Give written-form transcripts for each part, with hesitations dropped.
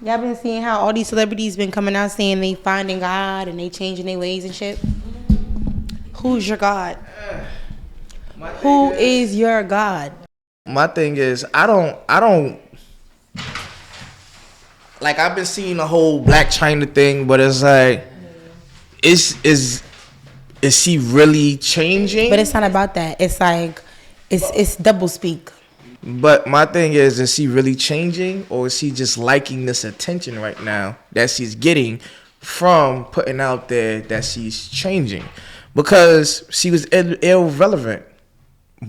Y'all been seeing how all these celebrities been coming out saying they finding God and they changing their ways and shit? Who's your God? Who is your God? My thing is, I don't like. I've been seeing the whole Black China thing, but it's like, is she really changing? But it's not about that. It's like, it's double speak. But my thing is she really changing, or is she just liking this attention right now that she's getting from putting out there that she's changing? Because she was irrelevant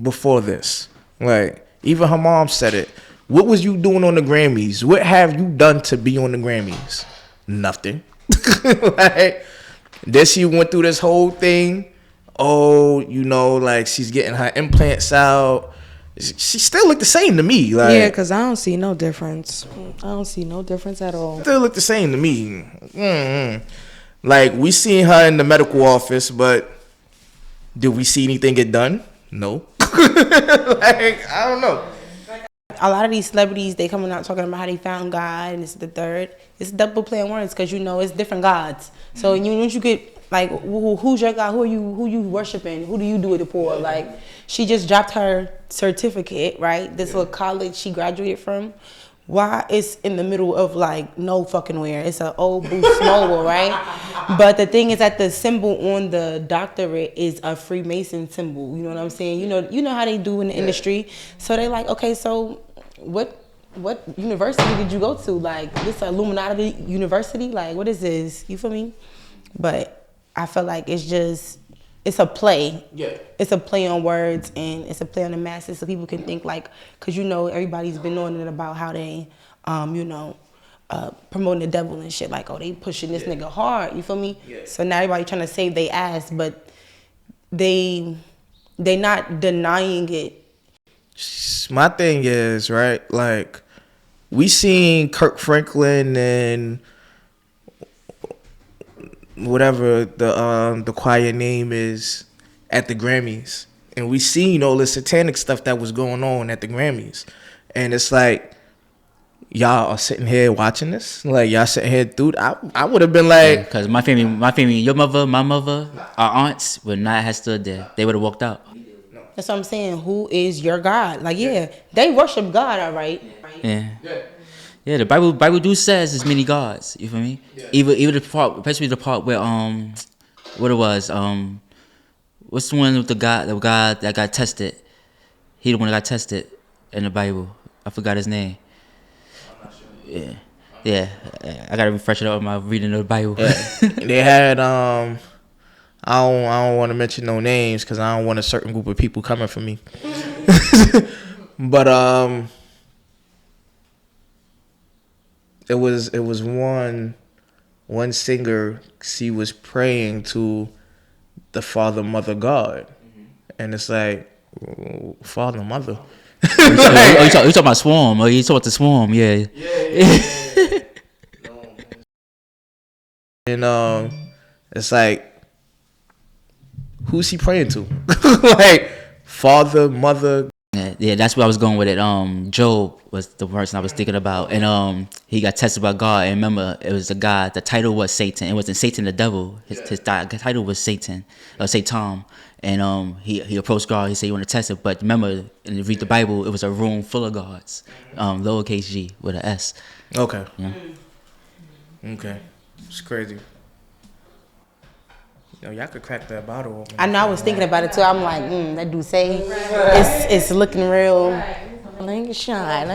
before this. Like, even her mom said it. What was you doing on the Grammys? What have you done to be on the Grammys? Nothing. Like, then she went through this whole thing. Oh, like she's getting her implants out. She still look the same to me. Like, yeah, because I don't see no difference. I don't see no difference at all. Still look the same to me. Like, we seen her in the medical office, but did we see anything get done? No. Like, I don't know. A lot of these celebrities, they coming out talking about how they found God and it's the third. It's double playing words because it's different gods. So once you get like, who's your God? Who you worshiping? Who do you do it for? Like, she just dropped her certificate, right? This little college she graduated from. Why it's in the middle of like no fucking where? It's an old Boost Mobile, right? But the thing is that the symbol on the doctorate is a Freemason symbol. You know what I'm saying? You know how they do in the industry. So they like, okay, so what university did you go to? Like, this Illuminati university? Like, what is this? You feel me? But I feel like it's a play. Yeah. It's a play on words and it's a play on the masses so people can think like, because everybody's been knowing it about how they, promoting the devil and shit. Like, oh, they pushing this nigga hard. You feel me? Yeah. So now everybody trying to save their ass, but they not denying it. My thing is, right, like, we seen Kirk Franklin and whatever the choir name is at the Grammys, and we seen all the satanic stuff that was going on at the Grammys, and it's like, y'all are sitting here watching this, like, y'all sitting here through. I would have been like, because my family, your mother, my mother, our aunts would not have stood there. They would have walked out. That's what I'm saying. Who is your God? Like, yeah, they worship God, all right. Yeah. Yeah, the Bible do says there's many gods. You feel me? Yeah. Even the part, especially the part where what it was what's the one with the God that got tested? He the one that got tested in the Bible. I forgot his name. Yeah. I gotta refresh it up with my reading of the Bible. Yeah. They had I don't want to mention no names because I don't want a certain group of people coming for me. But it was one singer. She was praying to the Father, Mother, God, and it's like, Father, Mother. You talking about Swarm? Or you talking about the Swarm? Yeah. And it's like, who's he praying to? Like, Father, Mother. Yeah, that's where I was going with it. Job was the person I was thinking about, and he got tested by God. And remember, it was the God. The title was Satan. It wasn't Satan the devil. His title was Satan, or Satan. And he approached God. He said, "You want to test it?" But remember, when you read the Bible, it was a room full of gods, lowercase g with an S. Okay. Yeah. Okay, it's crazy. Y'all could crack that bottle open. I know, I was thinking about it too. I'm like, that dude say it's looking real. Let it shine.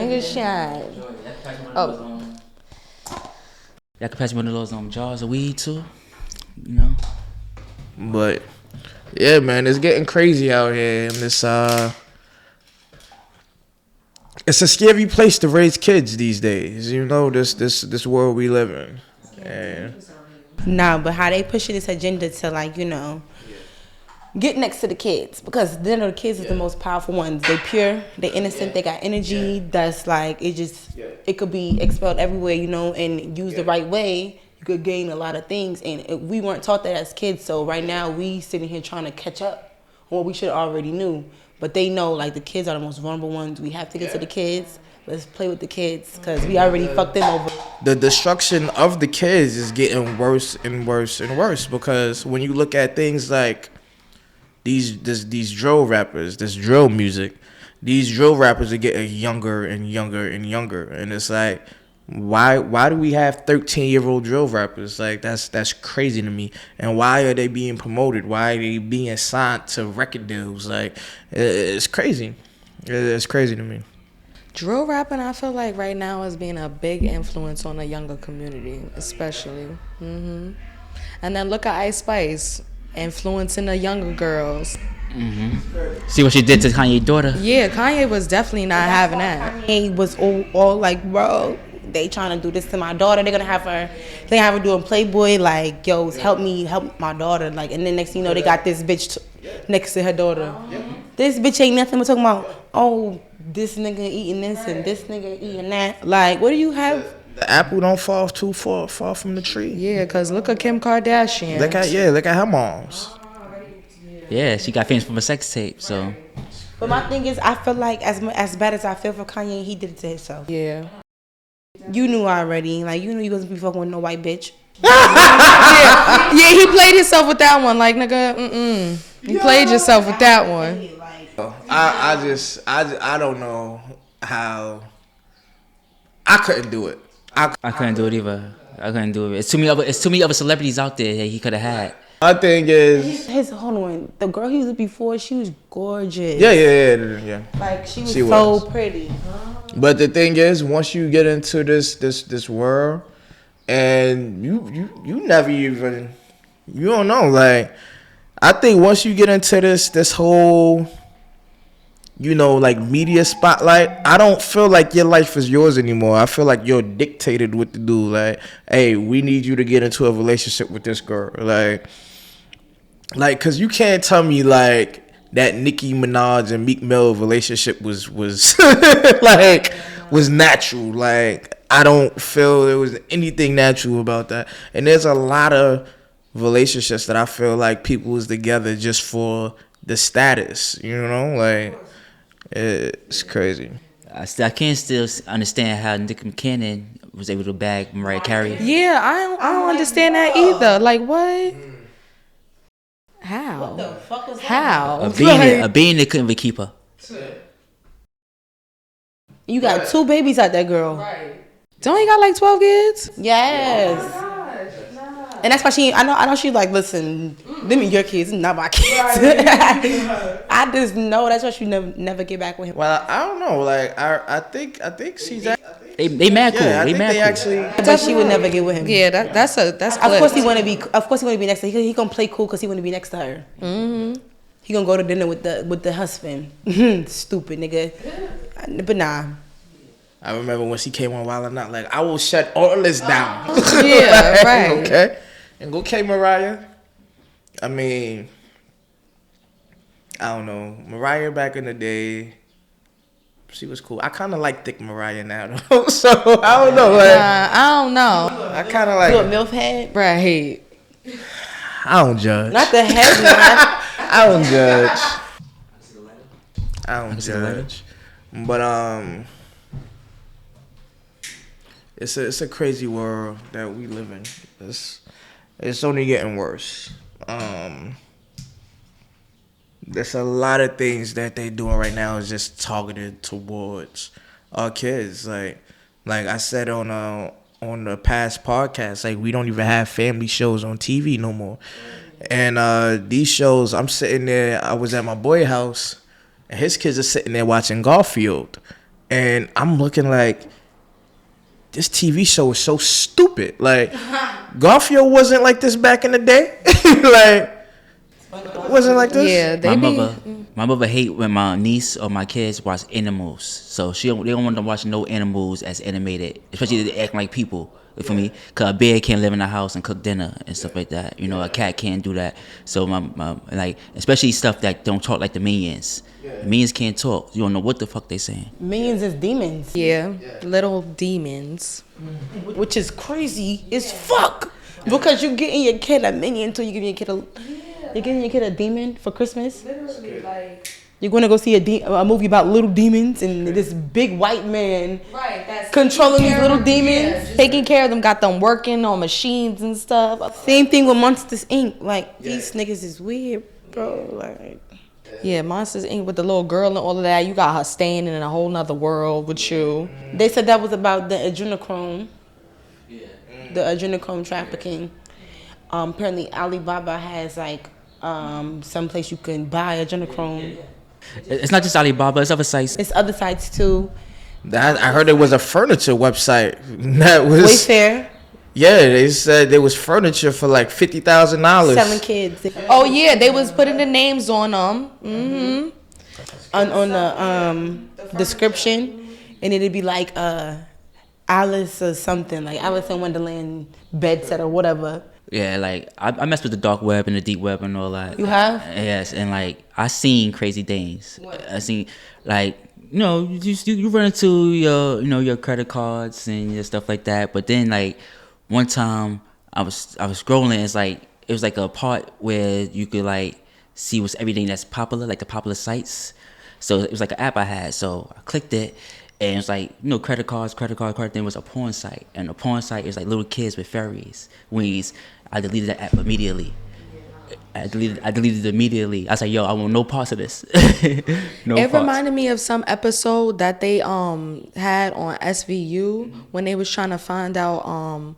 Oh. Y'all could pass me one of those jars of weed too, But yeah, man, it's getting crazy out here, and it's a scary place to raise kids these days. This world we live in. And Nah, but how they pushing this agenda to like, get next to the kids, because then the kids is the most powerful ones. They pure, they innocent, they got energy that's like, it could be expelled everywhere, and used the right way, you could gain a lot of things. And we weren't taught that as kids, so right now we sitting here trying to catch up on what we should already knew. But they know, like, the kids are the most vulnerable ones. We have to get to the kids let's play with the kids because we already fucked them over. The destruction of the kids is getting worse and worse and worse because when you look at things like these drill rappers, this drill music, these drill rappers are getting younger and younger and younger, and it's like, why do we have 13-year-old drill rappers? Like that's crazy to me. And why are they being promoted? Why are they being signed to record deals? Like it's crazy. It's crazy to me. Drill rapping, I feel like right now is being a big influence on the younger community, especially. And then look at Ice Spice influencing the younger girls. See what she did to Kanye's daughter? Yeah, Kanye was definitely not having that. Kanye was all like, bro, they trying to do this to my daughter. They're gonna have her doing Playboy. Like, yo, help my daughter. Like, and then next thing you know, they got this bitch next to her daughter. This bitch ain't nothing but talking about, oh, this nigga eating this and this nigga eating that. Like, what do you have? The apple don't fall too far from the tree. Yeah, cause look at Kim Kardashian. Look at her moms. Yeah, she got famous from a sex tape. So, but my thing is, I feel like as bad as I feel for Kanye, he did it to himself. Yeah. You knew already. Like, you knew you wasn't be fucking with no white bitch. Yeah, he played himself with that one. Like, nigga, You played yourself with that one. I don't know how. I couldn't do it. I couldn't do it either. I couldn't do it. It's too many other celebrities out there that he could have had. My thing is, hold on. The girl he was with before, she was gorgeous. Yeah. Like she was so pretty. But the thing is, once you get into this world, and you never even, you don't know. Like, I think once you get into this whole, like media spotlight, I don't feel like your life is yours anymore. I feel like you're dictated what to do. Like, hey, we need you to get into a relationship with this girl. Like, cause you can't tell me like that Nicki Minaj and Meek Mill relationship was was natural. Like, I don't feel there was anything natural about that. And there's a lot of relationships that I feel like people was together just for the status. Like, it's crazy. I can't still understand how Nick Cannon was able to bag Mariah Carey. Yeah, I don't understand that either. Like, what? How? What the fuck was that? How? A being that couldn't even keep her. You got 2 babies out that girl. Right. Don't he got like 12 kids? Yes. And that's why I know she's like, listen, them are your kids, not my kids. I just know that's why she never get back with him. Well, I don't know. Like, I think she's. They mad cool. Yeah, I they think mad they cool. actually. But she would never get with him. Yeah, that's Of course he want to be. Of course he want to be next to her. He gonna play cool because he want to be next to her. He gonna go to dinner with the husband. Stupid nigga. But nah. I remember when she came on Wild 'N Out, like, I will shut all this down. Yeah, right. Okay. And okay, Mariah. I mean, I don't know. Mariah back in the day, she was cool. I kind of like thick Mariah now, though. So, I don't know. Like, I don't know. I kind of like. You a MILF head? Right. I don't judge. Not the head, man. I don't judge. I don't judge. But, it's a crazy world that we live in. It's only getting worse. There's a lot of things that they doing right now is just targeted towards our kids. Like I said on the past podcast, like, we don't even have family shows on TV no more. And these shows, I'm sitting there. I was at my boy's house, and his kids are sitting there watching Garfield, and I'm looking like, this TV show is so stupid. Like, Garfield wasn't like this back in the day. Like, it wasn't like this. Yeah, my mother hate when my niece or my kids watch animals. So they don't want to watch no animals as animated, especially they acting like people. For me, cause a bear can't live in the house and cook dinner and stuff like that. A cat can't do that. So my like, especially stuff that don't talk like the Minions. The Minions can't talk. You don't know what the fuck they saying. Minions is demons. Yeah, little demons. Which is crazy as fuck. Because you getting your kid a minion until you give your kid a demon for Christmas. Literally, like. You're going to go see a movie about little demons and this big white man that's controlling these little demons. Taking care of them, got them working on machines and stuff. Same thing with Monsters Inc. Like, these niggas is weird, bro. Like, yeah, Monsters Inc. with the little girl and all of that. You got her staying in a whole nother world with you. They said that was about the adrenochrome. The adrenochrome trafficking. Apparently, Alibaba has like some place you can buy adrenochrome. It's not just Alibaba, it's other sites. It's other sites too. I heard it was a furniture website that was Wayfair. Yeah, they said there was furniture for like $50,000. Selling kids. Oh yeah, they was putting the names on them. Mm-hmm. On the description, and it'd be like Alice or something, like Alice in Wonderland bed set or whatever. Yeah, like I messed with the dark web and the deep web and all that. You have? Yes, and like I seen crazy things. I seen like you run into your credit cards and your stuff like that. But then like one time I was scrolling. It was like a part where you could like see what's everything that's popular, like the popular sites. So it was like an app I had. So I clicked it. And it's like, credit cards. Then was a porn site. And the porn site is like little kids with fairies wings. I deleted that app immediately. I deleted it immediately. I was like, yo, I want no parts of this. It reminded me of some episode that they had on SVU when they was trying to find out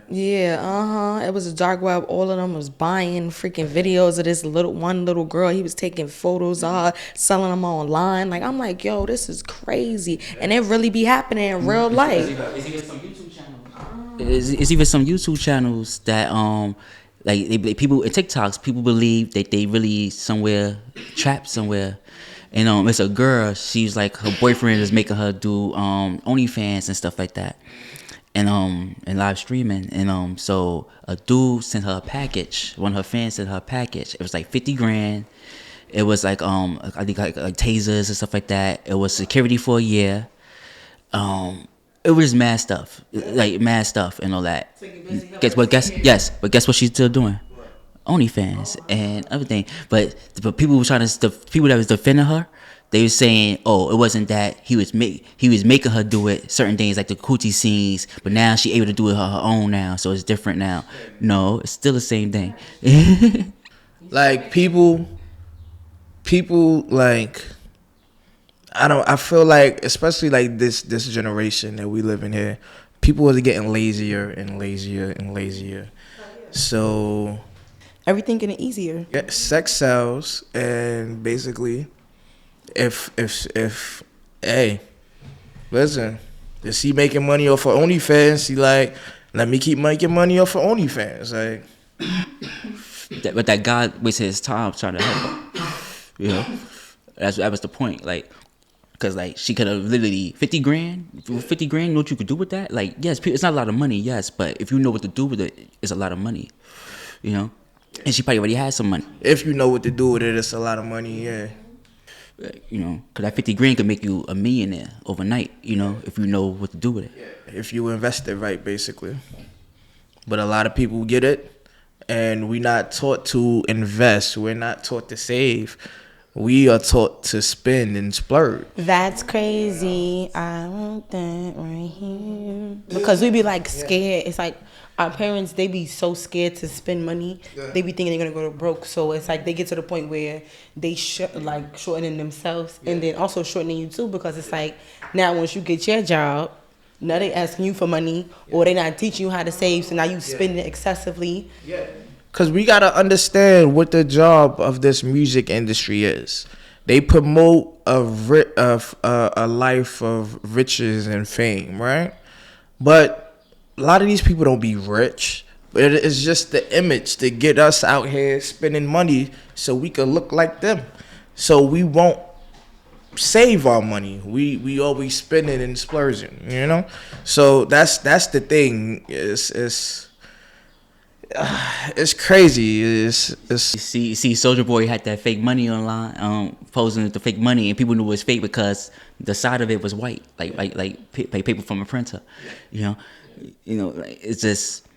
it was a dark web. All of them was buying freaking videos of this little girl. He was taking photos of her, selling them online. Like, I'm like, yo, this is crazy. And it really be happening in real life. It's even some YouTube channels. It's even some YouTube channels that like people in TikToks, people believe that they really trapped somewhere. And it's a girl. She's like, her boyfriend is making her do OnlyFans and stuff like that. And live streaming, and so a dude sent her a package. One of her fans sent her a package. It was like $50,000. It was like I think like tasers and stuff like that. It was security for a year. It was mad stuff, and all that. So guess what she's still doing? OnlyFans and everything. But people were the people that was defending her. They were saying, oh, it wasn't that he was making her do it, certain things like the coochie scenes, but now she able to do it her own now, so it's different now. No, it's still the same thing. Like people like I feel like, especially like this generation that we live in here, people are getting lazier and lazier and lazier. So Everything getting easier. yeah, sex sells, and basically if hey, listen, is he making money off of OnlyFans? He like, let me keep making money off of OnlyFans. Like, But that guy wasted his time trying to help her. That was the point. Like, cause like she could have literally $50,000. $50,000, you know what you could do with that? Like, yes, it's not a lot of money, yes, but if you know what to do with it, it's a lot of money. And she probably already had some money. if you know what to do with it, it's a lot of money. Yeah. Cause that $50,000 could make you a millionaire overnight. If you know what to do with it. If you invest it right, basically. But a lot of people get it, and we're not taught to invest. We're not taught to save. We are taught to spend and splurge. That's crazy. I want that right here. Because we be like scared. It's like our parents, they be so scared to spend money. They be thinking they're gonna go broke. So it's like they get to the point where they shortening themselves, and then also shortening you too, because it's like now once you get your job, now they asking you for money, or they not teaching you how to save, so now you spend it excessively. Because we got to understand what the job of this music industry is. They promote a life of riches and fame, right? But a lot of these people don't be rich. But it's just the image to get us out here spending money so we can look like them. So we won't save our money. We always spend it and splurging, So that's the thing. It's crazy. See, Soldier Boy had that fake money online, posing with the fake money, and people knew it was fake because the side of it was white, like paper from a printer. Like, it's just,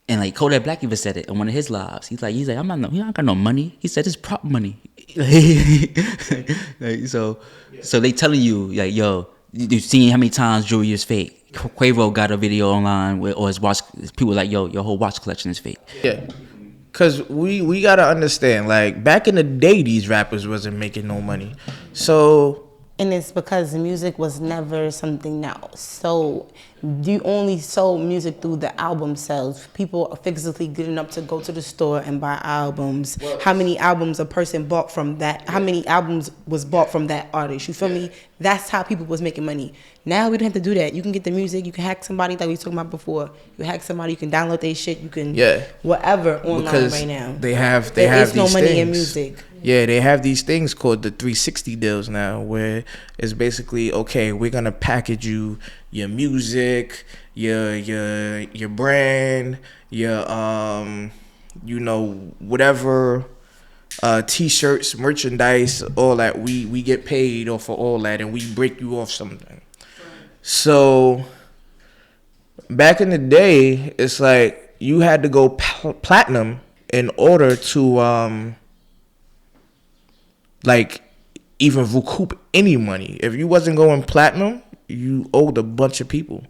and like Kodak Black even said it on one of his lives. He's like, I don't got no money. He said it's prop money. Like, so they telling you like, yo, you seen how many times jewelry is fake. Quavo got a video online where, or his watch. People like, yo, your whole watch collection is fake. Yeah. Cause we gotta understand, like back in the day, these rappers wasn't making no money, so And it's because music was never something else. So you only sold music through the album sales. People are physically getting up to go to the store and buy albums. How many albums a person bought from that? How many albums was bought from that artist? You feel me? That's how people was making money. Now we don't have to do that. You can get the music. You can hack somebody like we talking about before. You hack somebody. You can download their shit. You can whatever online because right now. they have There is no these money things. in music. Yeah, they have these things called the 360 deals now, where it's basically, okay, we're gonna package you your music, your brand, your whatever, t-shirts, merchandise, all that. We get paid off for all that, and we break you off something. So back in the day, it's like you had to go platinum in order to like even recoup any money. If you wasn't going platinum, you owed a bunch of people.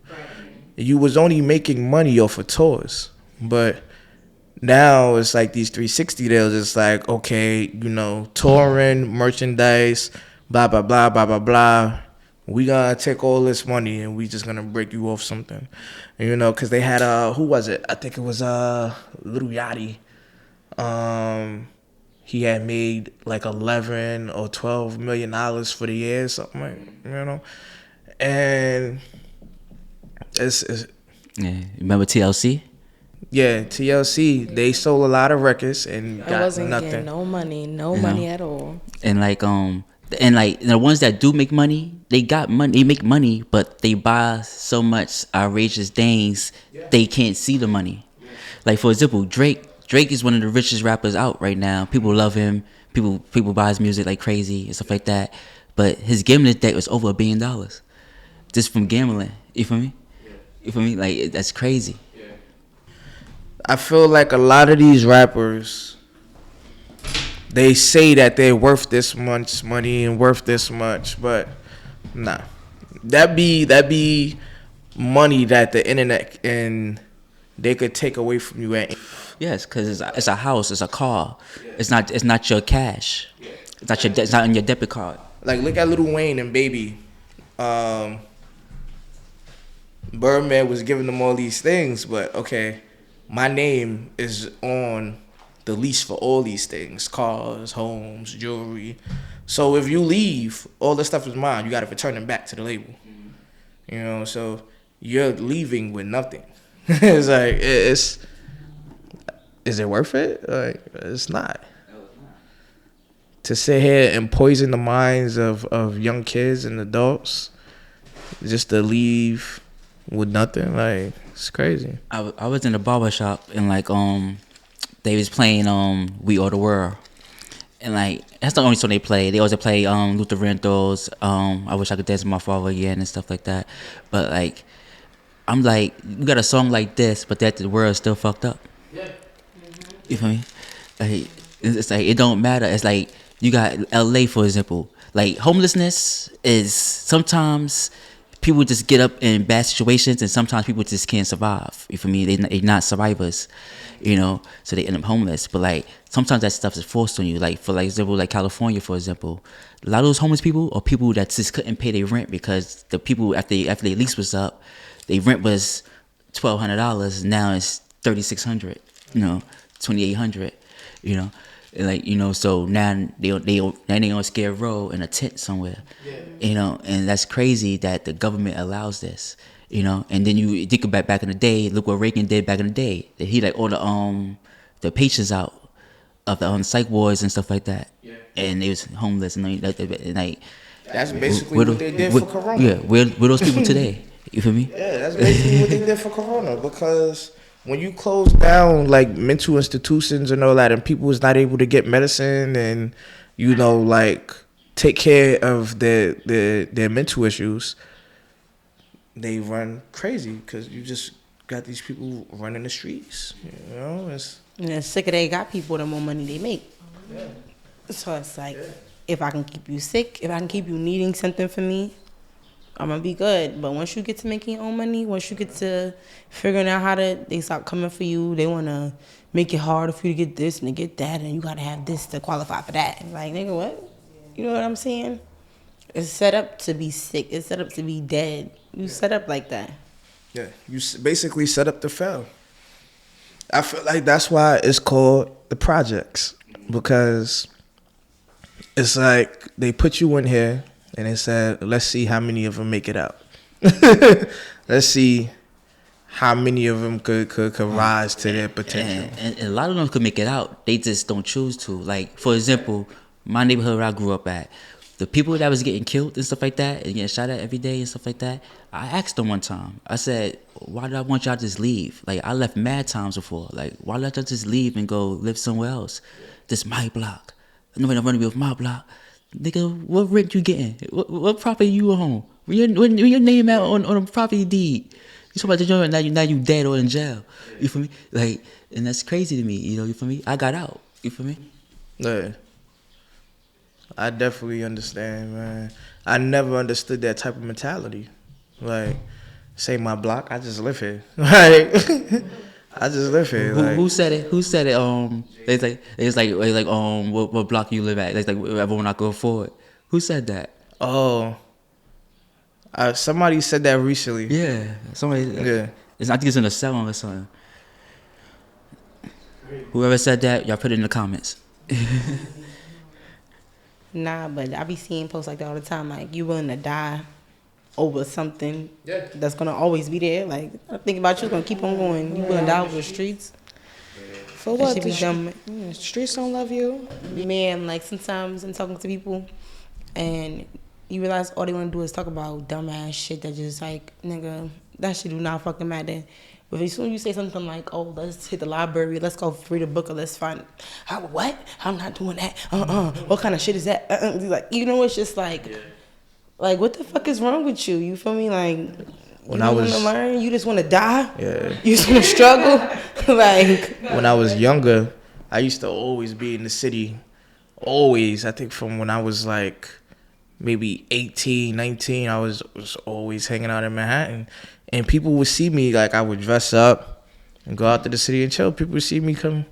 You was only making money off of tours. But now it's like these 360 deals. It's like, okay, touring, merchandise, blah blah blah blah blah blah. We gonna take all this money and we just gonna break you off something. And, because they had who was it? I think it was Lil Yachty. He had made like 11 or 12 million dollars for the year, something like, and it's Yeah, remember TLC? Yeah, TLC. They sold a lot of records and I got wasn't nothing. getting no money at all. And like the ones that do make money, they make money, but they buy so much outrageous things they can't see the money. Like for example, Drake is one of the richest rappers out right now. People love him. People buy his music like crazy and stuff like that. But his gambling debt was over $1 billion, just from gambling. You feel me? You feel me? Like that's crazy. I feel like a lot of these rappers, they say that they're worth this much money and worth this much, but nah, that be money that the internet and they could take away from you at. Yes, because it's a house, it's a car. It's not your cash. It's not on your debit card. Like look at Lil Wayne and Baby. Birdman was giving them all these things, but okay, my name is on the lease for all these things: cars, homes, jewelry. So if you leave, all this stuff is mine. You got to return them back to the label. So you're leaving with nothing. It's like is it worth it? Like it's not. To sit here and poison the minds of young kids and adults just to leave with nothing, like it's crazy. I was in a barber shop and like they was playing We Are the World, and like that's the only song they play. They also play Luther Vandross, I Wish I Could Dance with My Father Again and stuff like that. But like I'm like, you got a song like this, but that the world is still fucked up. Yeah. You feel me? Like it's like it don't matter. It's like you got LA for example. Like homelessness is sometimes people just get up in bad situations, and sometimes people just can't survive. You feel me? They're not survivors, so they end up homeless. But like sometimes that stuff is forced on you. Like for example, like California, for example, a lot of those homeless people are people that just couldn't pay their rent because the people after their lease was up, their rent was $1,200. Now it's $3,600. $2,800. And like so now they on Skid Row in a tent somewhere, and that's crazy that the government allows this, and then you think about back in the day, look what Reagan did back in the day, that he like all the patients out of the psych wards and stuff like that, and they was homeless and like that's basically what they did for Corona. Yeah, where those people today? You feel me? Yeah, that's basically what they did for Corona, because when you close down like mental institutions and all that, and people is not able to get medicine and like take care of their mental issues, they run crazy because you just got these people running the streets. It's sicker they got people, the more money they make. So it's like, if I can keep you sick, if I can keep you needing something from me, I'm gonna be good. But once you get to making your own money, once you get to figuring out how to, they start coming for you. They wanna make it harder for you to get this and to get that, and you gotta have this to qualify for that. Like, nigga, what? You know what I'm saying? It's set up to be sick. It's set up to be dead. You set up like that. Yeah, you basically set up to fail. I feel like that's why it's called the projects, because it's like they put you in here and they said, let's see how many of them make it out. Let's see how many of them could rise to their potential. And a lot of them could make it out. They just don't choose to. Like, for example, my neighborhood where I grew up at, the people that was getting killed and stuff like that and getting shot at every day and stuff like that, I asked them one time. I said, why did I want y'all to just leave? Like, I left mad times before. Like, why let y'all just leave and go live somewhere else? This my block. Nobody running me with my block. Nigga, what rent you getting? What property you own? Where your name at on a property deed? You talking about the joint, now you dead or in jail. You feel me? Like, and that's crazy to me. You know, you feel me? I got out. You feel me? Yeah. I definitely understand, man. I never understood that type of mentality. Like, say my block, I just live here. Like, I just live here. Who said it? Who said it? It's like what block you live at? It's like everyone not go forward. Who said that? Oh, somebody said that recently. Yeah, somebody. Yeah, I think it's in a song or something. Whoever said that, y'all put it in the comments. Nah, but I be seeing posts like that all the time. Like, you willing to die over something that's gonna always be there. Like, I think about you, gonna keep on going. You willing to die over the streets? For That what? should be dumb. Streets don't love you. Man, like, sometimes I'm talking to people and you realize all they want to do is talk about dumbass shit that just like, nigga, that shit do not fucking matter. But as soon as you say something like, oh, let's hit the library, let's go read a book, or let's find, what? I'm not doing that. What kind of shit is that? Like, you know, it's just like, what the fuck is wrong with you? You feel me? Like, when you I don't was, want to learn, you just want to die. Yeah. You just want to struggle. Like, when I was younger, I used to always be in the city. Always, I think from when I was like maybe 18, 19, I was always hanging out in Manhattan. And people would see me, like, I would dress up and go out to the city and chill. People would see me coming,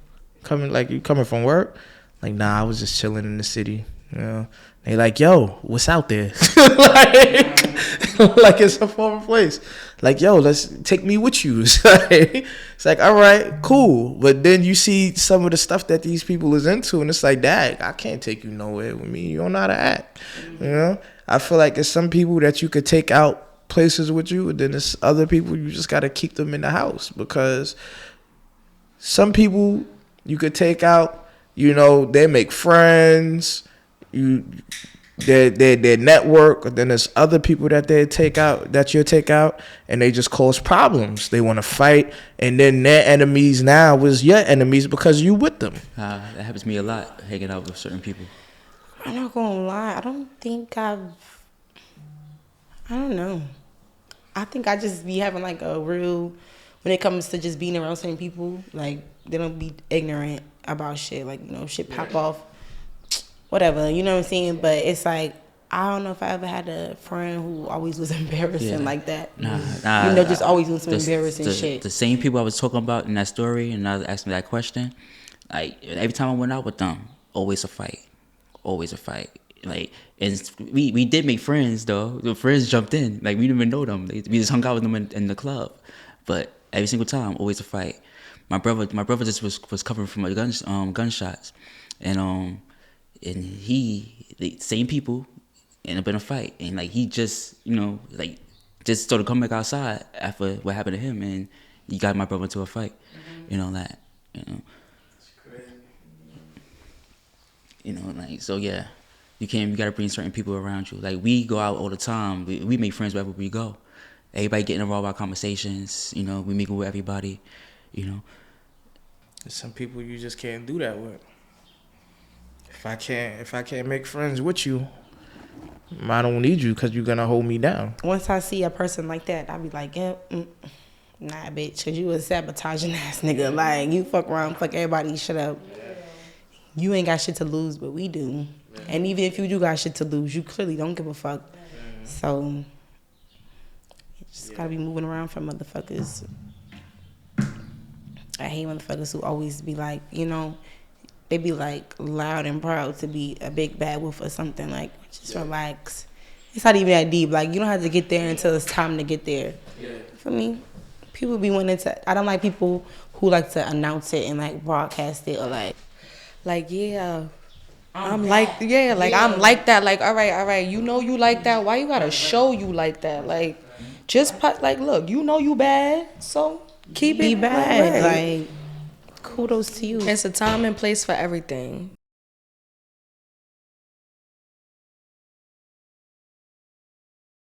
like, you coming from work? Like, nah, I was just chilling in the city, you know. They like, yo, what's out there? like it's a foreign place. Like, yo, let's take me with you. It's like, all right, cool. But then you see some of the stuff that these people is into, and it's like, dang, I can't take you nowhere with me. You don't know how to act, you know. I feel like it's some people that you could take out places with you, and then there's other people you just got to keep them in the house, because some people you could take out, you know, they make friends, their network, and then there's other people that you'll take out and they just cause problems. They want to fight, and then their enemies now was your enemies because you with them. That happens to me a lot, hanging out with certain people. I'm not gonna lie, I don't know. I think I just be having like a real, when it comes to just being around certain people, like, they don't be ignorant about shit. Like, you know, shit pop off, whatever, you know what I'm saying? But it's like, I don't know if I ever had a friend who always was embarrassing like that. Nah. You know, just always doing some embarrassing shit. The same people I was talking about in that story, and I was asking that question, like, every time I went out with them, always a fight. Like, and we did make friends though. The friends jumped in. Like, we didn't even know them. We just hung out with them in the club. But every single time, always a fight. My brother just was covering from gunshots, and the same people ended up in a fight, and like he just, you know, like just started coming back outside after what happened to him, and he got my brother into a fight. You know that. You know, like, so yeah, you gotta bring certain people around you. Like, we go out all the time. We make friends wherever we go. Everybody getting involved in our conversations. You know, we mingle with everybody. You know, there's some people you just can't do that with. If I can't make friends with you, I don't need you because you're gonna hold me down. Once I see a person like that, I be like, yeah, nah, bitch, because you a sabotaging ass nigga. Like, you fuck around, fuck everybody, shut up. you ain't got shit to lose, but we do. And even if you do got shit to lose, you clearly don't give a fuck. So, you just gotta be moving around from motherfuckers. I hate motherfuckers who always be like, you know, they be like loud and proud to be a big bad wolf or something. Like, just relax. It's not even that deep. Like, you don't have to get there until it's time to get there. For me, people be wanting to. I don't like people who like to announce it and like broadcast it or like yeah. I'm like that. Like, all right. You know you like that. Why you gotta show you like that? Like, just like, look, you know you bad, so keep be it bad. right. Like, kudos to you. It's a time and place for everything.